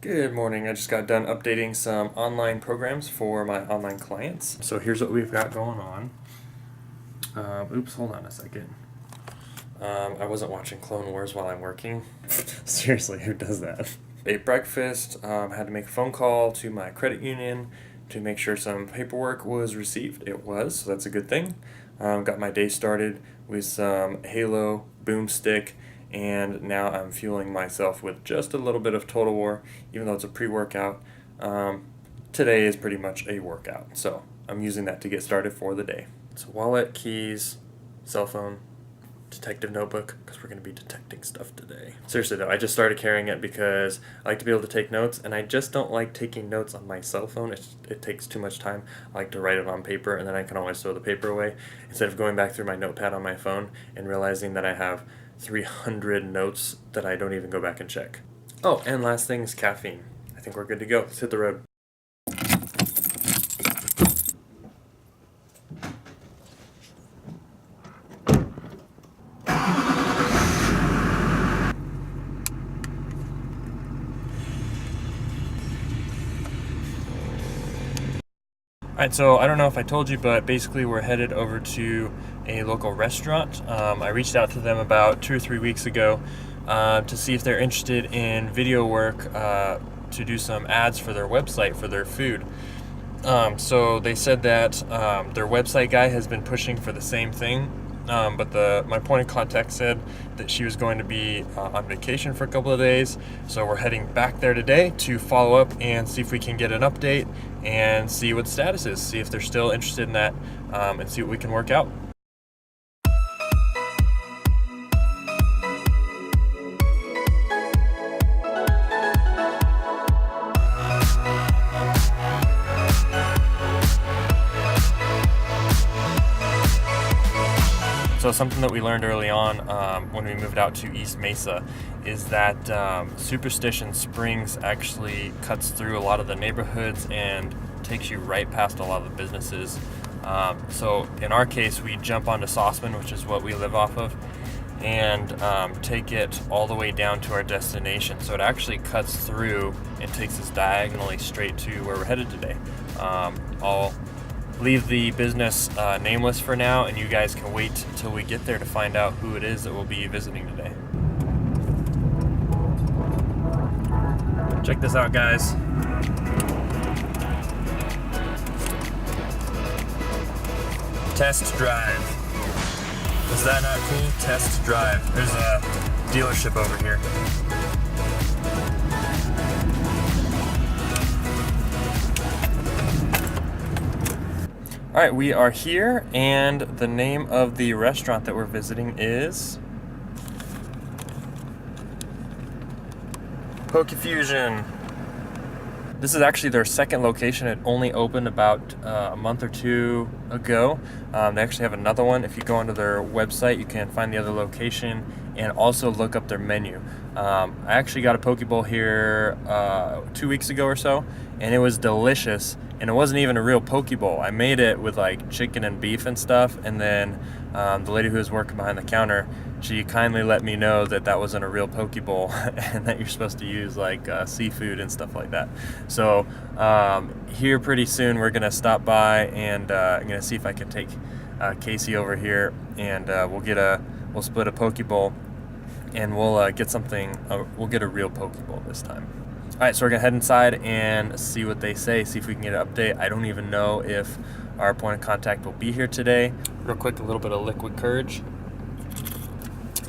Good morning. I just got done updating some online programs for my online clients. So here's what we've got going on. Oops, hold on a second. I wasn't watching Clone Wars while I'm working. Seriously, who does that? Ate breakfast, had to make a phone call to my credit union to make sure some paperwork was received. It was, so that's a good thing. Got my day started with some Halo Boomstick, and now I'm fueling myself with just a little bit of Total War, even though it's a pre-workout. Today is pretty much a workout, so I'm using that to get started for the day. So wallet, keys, cell phone, detective notebook, because we're going to be detecting stuff today. Seriously though, I just started carrying it because I like to be able to take notes, and I just don't like taking notes on my cell phone. It takes too much time. I like to write it on paper, and then I can always throw the paper away instead of going back through my notepad on my phone and realizing that I have 300 notes that I don't even go back and check. Oh, and last thing is caffeine. I think we're good to go. Let's hit the road. Alright, so I don't know if I told you, but basically we're headed over to a local restaurant. I reached out to them about 2 or 3 weeks ago to see if they're interested in video work to do some ads for their website for their food. So they said that their website guy has been pushing for the same thing, but my point of contact said that she was going to be on vacation for a couple of days. So we're heading back there today to follow up and see if we can get an update and see what the status is, see if they're still interested in that, and see what we can work out. So something that we learned early on when we moved out to East Mesa is that Superstition Springs actually cuts through a lot of the neighborhoods and takes you right past a lot of the businesses. So in our case, we jump onto Sauceman, which is what we live off of, and take it all the way down to our destination. So it actually cuts through and takes us diagonally straight to where we're headed today. I'll leave the business nameless for now, and you guys can wait till we get there to find out who it is that we'll be visiting today. Check this out, guys. Test drive. Is that not cool? Test drive. There's a dealership over here. Alright, we are here, and the name of the restaurant that we're visiting is Poke Fusion. This is actually their second location. It only opened about a month or two ago. They actually have another one. If you go onto their website, you can find the other location and also look up their menu. I actually got a poke bowl here 2 weeks ago or so, and it was delicious. And it wasn't even a real poke bowl. I made it with like chicken and beef and stuff, and then the lady who was working behind the counter, she kindly let me know that that wasn't a real poke bowl and that you're supposed to use like seafood and stuff like that. So here pretty soon we're gonna stop by, and I'm gonna see if I can take Casey over here, and we'll split a poke bowl, and we'll get something. We'll get a real poke bowl this time. Alright, so we're going to head inside and see what they say, see if we can get an update. I don't even know if our point of contact will be here today. Real quick, a little bit of liquid courage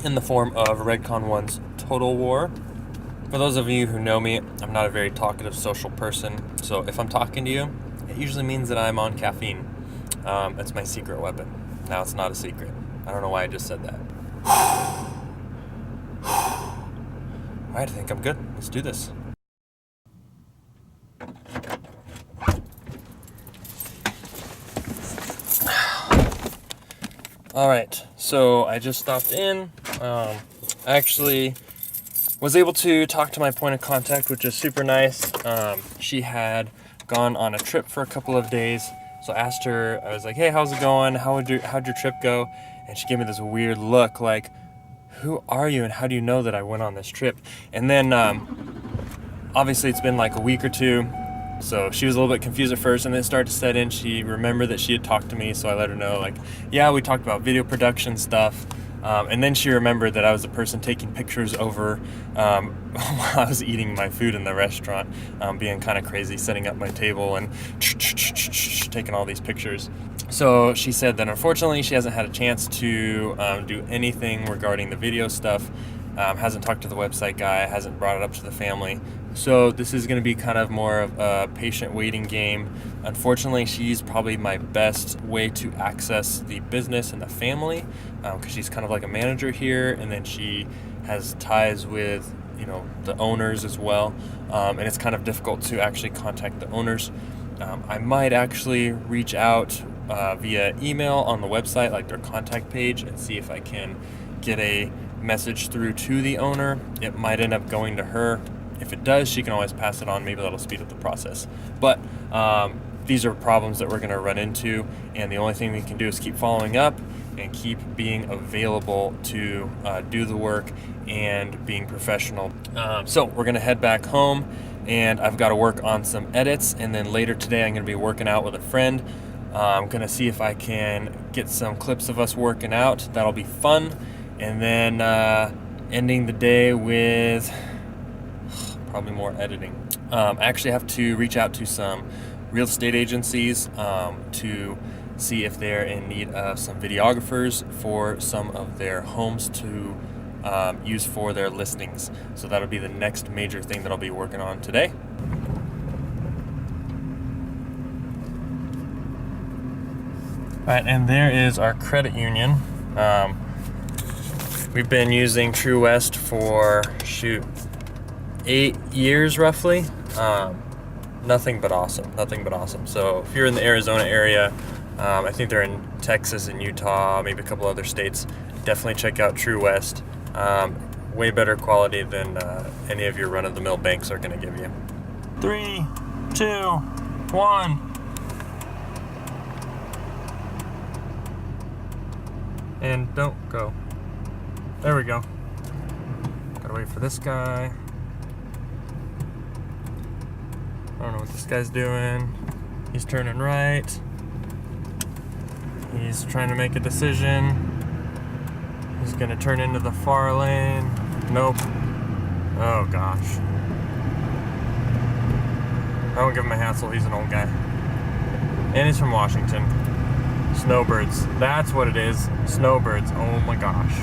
in the form of Redcon 1's Total War. For those of you who know me, I'm not a very talkative social person, so if I'm talking to you, it usually means that I'm on caffeine. That's my secret weapon. Now it's not a secret. I don't know why I just said that. Alright, I think I'm good. Let's do this. Alright, so I just stopped in. I actually was able to talk to my point of contact, which is super nice. She had gone on a trip for a couple of days, so I asked her, I was like, hey, how's it going? How'd your trip go? And she gave me this weird look like, who are you and how do you know that I went on this trip? And then obviously it's been like a week or two, so she was a little bit confused at first, and then it started to set in. She remembered that she had talked to me, so I let her know, like, yeah, we talked about video production stuff. And then she remembered that I was the person taking pictures over while I was eating my food in the restaurant, being kind of crazy, setting up my table and taking all these pictures. So she said that unfortunately she hasn't had a chance to do anything regarding the video stuff, hasn't talked to the website guy, hasn't brought it up to the family. So this is going to be kind of more of a patient waiting game. Unfortunately, she's probably my best way to access the business and the family, because she's kind of like a manager here, and then she has ties with, you know, the owners as well, and it's kind of difficult to actually contact the owners. I might actually reach out via email on the website, like their contact page, and see if I can get a message through to the owner. It might end up going to her. If it does, she can always pass it on. Maybe that'll speed up the process. But these are problems that we're going to run into, and the only thing we can do is keep following up and keep being available to do the work and being professional. So we're going to head back home, and I've got to work on some edits, and then later today I'm going to be working out with a friend. I'm going to see if I can get some clips of us working out. That'll be fun. And then ending the day with probably more editing. I actually have to reach out to some real estate agencies to see if they're in need of some videographers for some of their homes to use for their listings. So that'll be the next major thing that I'll be working on today. All right, and there is our credit union. We've been using True West for, 8 years roughly. Nothing but awesome. So if you're in the Arizona area, I think they're in Texas and Utah, maybe a couple other states, definitely check out True West. Way better quality than any of your run-of-the-mill banks are going to give you. 3, 2, 1. And don't go. There we go. Gotta wait for this guy. I don't know what this guy's doing. He's turning right. He's trying to make a decision. He's gonna turn into the far lane. Nope. Oh gosh. I won't give him a hassle, he's an old guy. And he's from Washington. Snowbirds. That's what it is. Snowbirds. Oh my gosh.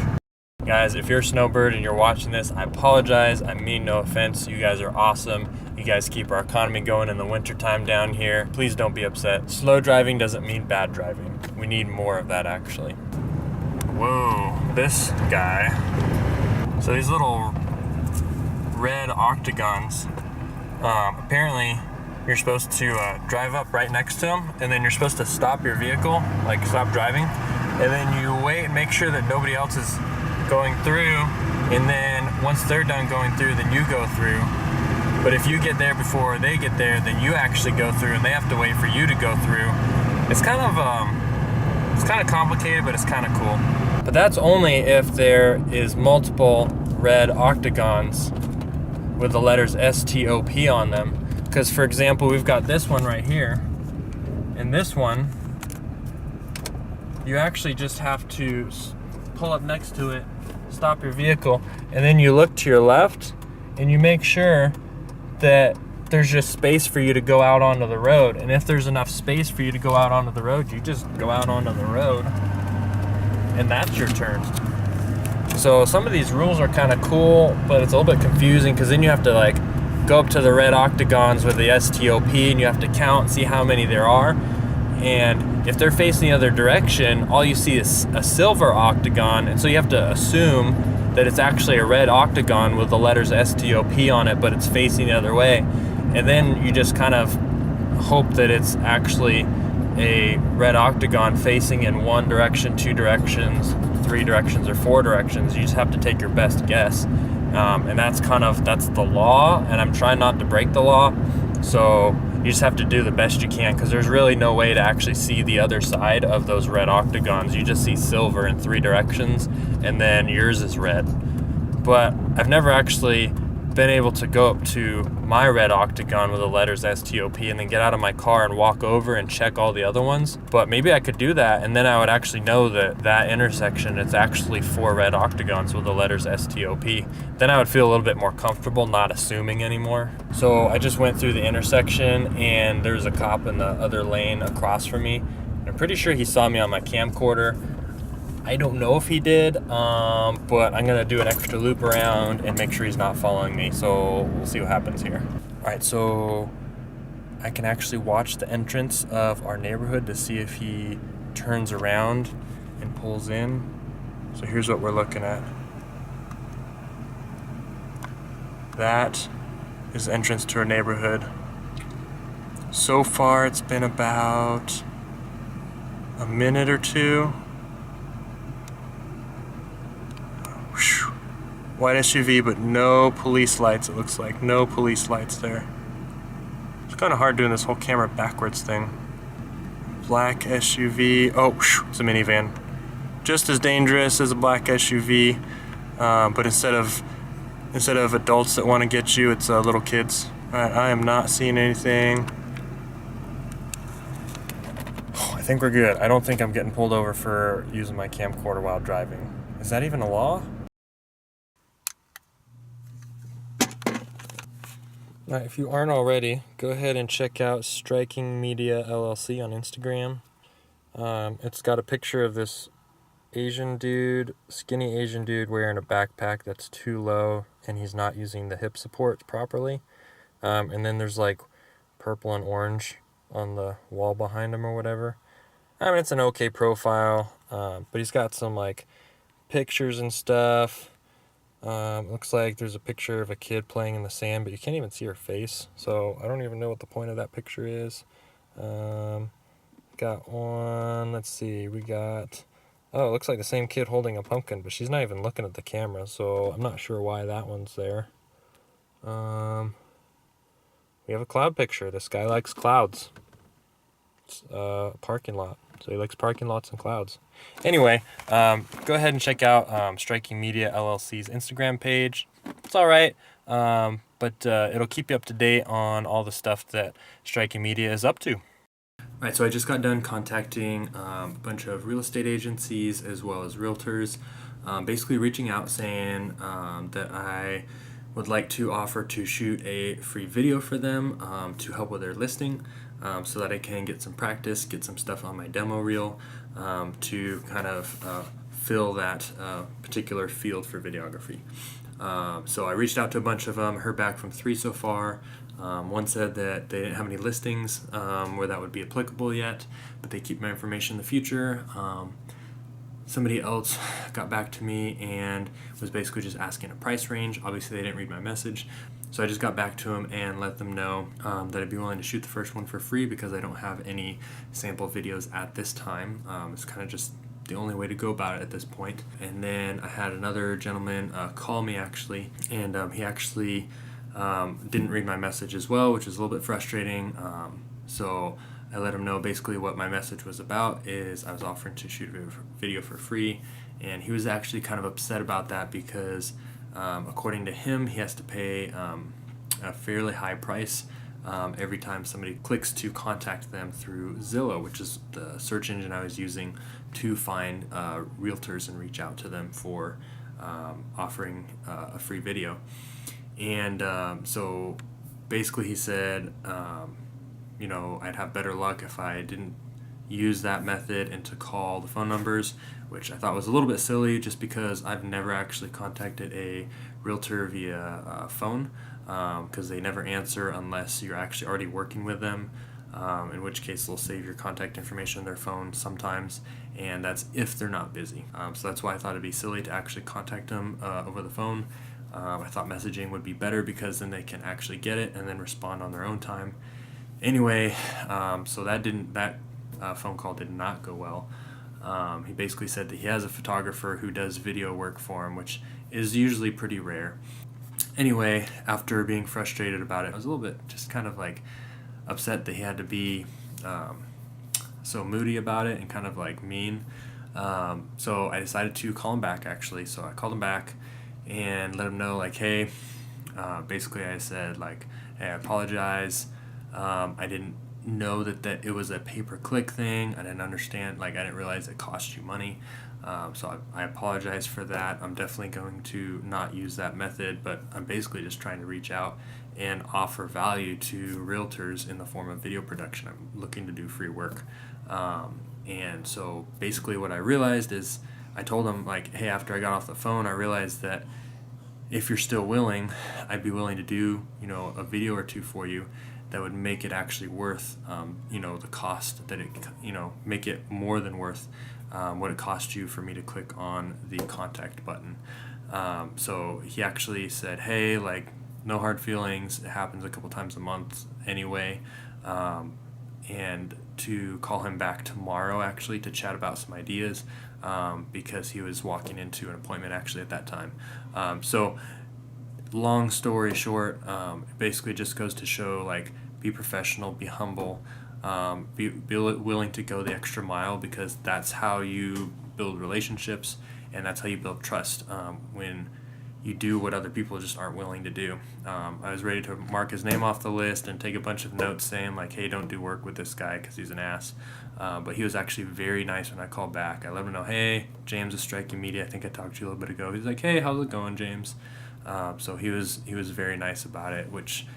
Guys, if you're a snowbird and you're watching this, I apologize. I mean no offense. You guys are awesome. You guys keep our economy going in the wintertime down here. Please don't be upset. Slow driving doesn't mean bad driving. We need more of that, actually. Whoa, this guy. So these little red octagons, apparently you're supposed to drive up right next to them, and then you're supposed to stop your vehicle, like stop driving, and then you wait and make sure that nobody else is going through, and then once they're done going through, then you go through. But if you get there before they get there, then you actually go through, and they have to wait for you to go through. It's kind of complicated, but it's kind of cool. But that's only if there is multiple red octagons with the letters STOP on them. Because, for example, we've got this one right here, and this one, you actually just have to pull up next to it, stop your vehicle, and then you look to your left, and you make sure that there's just space for you to go out onto the road. And if there's enough space for you to go out onto the road, you just go out onto the road, and that's your turn. So some of these rules are kind of cool, but it's a little bit confusing, because then you have to like go up to the red octagons with the STOP, and you have to count and see how many there are. And if they're facing the other direction, all you see is a silver octagon, and so you have to assume that it's actually a red octagon with the letters STOP on it, but it's facing the other way. And then you just kind of hope that it's actually a red octagon facing in one direction, two directions, three directions, or four directions. You just have to take your best guess. And that's the law, and I'm trying not to break the law. So you just have to do the best you can, because there's really no way to actually see the other side of those red octagons. You just see silver in three directions, and then yours is red. But I've never actually been able to go up to my red octagon with the letters STOP and then get out of my car and walk over and check all the other ones. But maybe I could do that, and then I would actually know that that intersection, it's actually 4 red octagons with the letters STOP. Then I would feel a little bit more comfortable not assuming anymore. So I just went through the intersection, and there's a cop in the other lane across from me. I'm pretty sure he saw me on my camcorder. I don't know if he did, but I'm gonna do an extra loop around and make sure he's not following me, so we'll see what happens here. All right, so I can actually watch the entrance of our neighborhood to see if he turns around and pulls in. So here's what we're looking at. That is the entrance to our neighborhood. So far, it's been about a minute or two. White SUV, but no police lights, it looks like. No police lights there. It's kind of hard doing this whole camera backwards thing. Black SUV. Oh, it's a minivan. Just as dangerous as a black SUV, but instead of adults that want to get you, it's little kids. Alright, I am not seeing anything. I think we're good. I don't think I'm getting pulled over for using my camcorder while driving. Is that even a law? All right, if you aren't already, go ahead and check out Striking Media LLC on Instagram. It's got a picture of this Asian dude, skinny Asian dude wearing a backpack that's too low and he's not using the hip support properly. And then there's like purple and orange on the wall behind him or whatever. I mean, it's an okay profile, but he's got some like pictures and stuff. Looks like there's a picture of a kid playing in the sand, but you can't even see her face, so I don't even know what the point of that picture is. Got one, let's see, we got, oh, it looks like the same kid holding a pumpkin, but she's not even looking at the camera, so I'm not sure why that one's there. We have a cloud picture. This guy likes clouds. It's a parking lot. So he likes parking lots and clouds. Anyway, go ahead and check out Striking Media LLC's Instagram page. It's all right, but it'll keep you up to date on all the stuff that Striking Media is up to. All right, so I just got done contacting a bunch of real estate agencies as well as realtors, basically reaching out saying that I would like to offer to shoot a free video for them to help with their listing. So that I can get some practice, get some stuff on my demo reel to kind of fill that particular field for videography. So I reached out to a bunch of them, heard back from 3 so far. One said that they didn't have any listings where that would be applicable yet, but they keep my information in the future. Somebody else got back to me and was basically just asking a price range. Obviously, they didn't read my message. So I just got back to them and let them know that I'd be willing to shoot the first one for free because I don't have any sample videos at this time. It's kind of just the only way to go about it at this point. And then I had another gentleman call me actually, and he actually didn't read my message as well, which is a little bit frustrating. So I let him know basically what my message was about is I was offering to shoot a video for free, and he was actually kind of upset about that because according to him, he has to pay a fairly high price every time somebody clicks to contact them through Zillow, which is the search engine I was using to find realtors and reach out to them for offering a free video. And so basically he said, you know, I'd have better luck if I didn't use that method and to call the phone numbers, which I thought was a little bit silly just because I've never actually contacted a realtor via phone because they never answer unless you're actually already working with them, in which case they'll save your contact information on their phone sometimes, and that's if they're not busy. So that's why I thought it'd be silly to actually contact them over the phone. I thought messaging would be better because then they can actually get it and then respond on their own time. Anyway, so that phone call did not go well. He basically said that he has a photographer who does video work for him, which is usually pretty rare. Anyway, after being frustrated about it, I was a little bit just kind of like upset that he had to be so moody about it and kind of like mean. So I decided to call him back actually. So I called him back and let him know like, hey, Basically, I said like, hey, I apologize. I didn't know that it was a pay-per-click thing. I didn't understand, like I didn't realize it cost you money. So I apologize for that. I'm definitely going to not use that method, but I'm basically just trying to reach out and offer value to realtors in the form of video production. I'm looking to do free work. And so basically what I realized is I told them like, hey, after I got off the phone, I realized that if you're still willing, I'd be willing to do, a video or two for you that would make it actually worth, the cost that it, make it more than worth what it cost you for me to click on the contact button. So he actually said, hey, like, no hard feelings. It happens a couple times a month anyway. And to call him back tomorrow actually to chat about some ideas, because he was walking into an appointment actually at that time. So long story short, it basically just goes to show, like, be professional, be humble, be willing to go the extra mile, because that's how you build relationships and that's how you build trust, when you do what other people just aren't willing to do. I was ready to mark his name off the list and take a bunch of notes saying like, hey, don't do work with this guy because he's an ass. But he was actually very nice when I called back. I let him know, hey, James is Striking Media. I think I talked to you a little bit ago. He's like, hey, how's it going, James? So he was very nice about it, which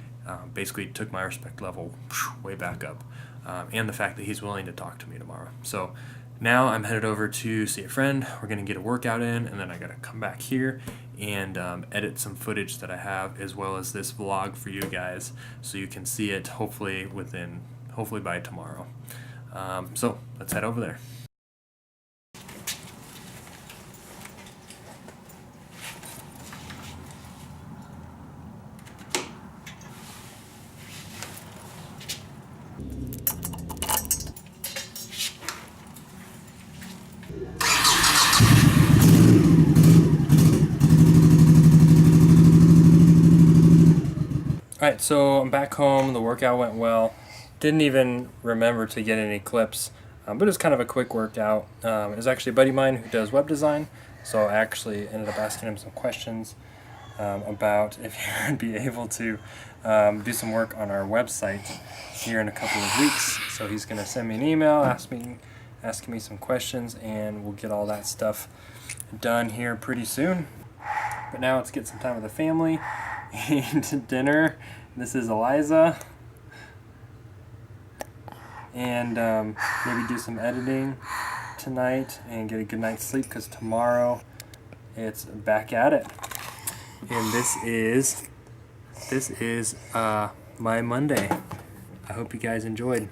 basically took my respect level way back up. And the fact that he's willing to talk to me tomorrow. So now I'm headed over to see a friend. We're going to get a workout in, and then I got to come back here and edit some footage that I have, as well as this vlog for you guys, so you can see it hopefully by tomorrow. So let's head over there. Alright, so I'm back home. The workout went well. Didn't even remember to get any clips, but it was kind of a quick workout. It was actually a buddy of mine who does web design, so I actually ended up asking him some questions about if he would be able to do some work on our website here in a couple of weeks. So he's going to send me an email asking me some questions, and we'll get all that stuff done here pretty soon. But now let's get some time with the family. Eat dinner. This is Eliza, and maybe do some editing tonight and get a good night's sleep, because tomorrow it's back at it. And this is my Monday. I hope you guys enjoyed.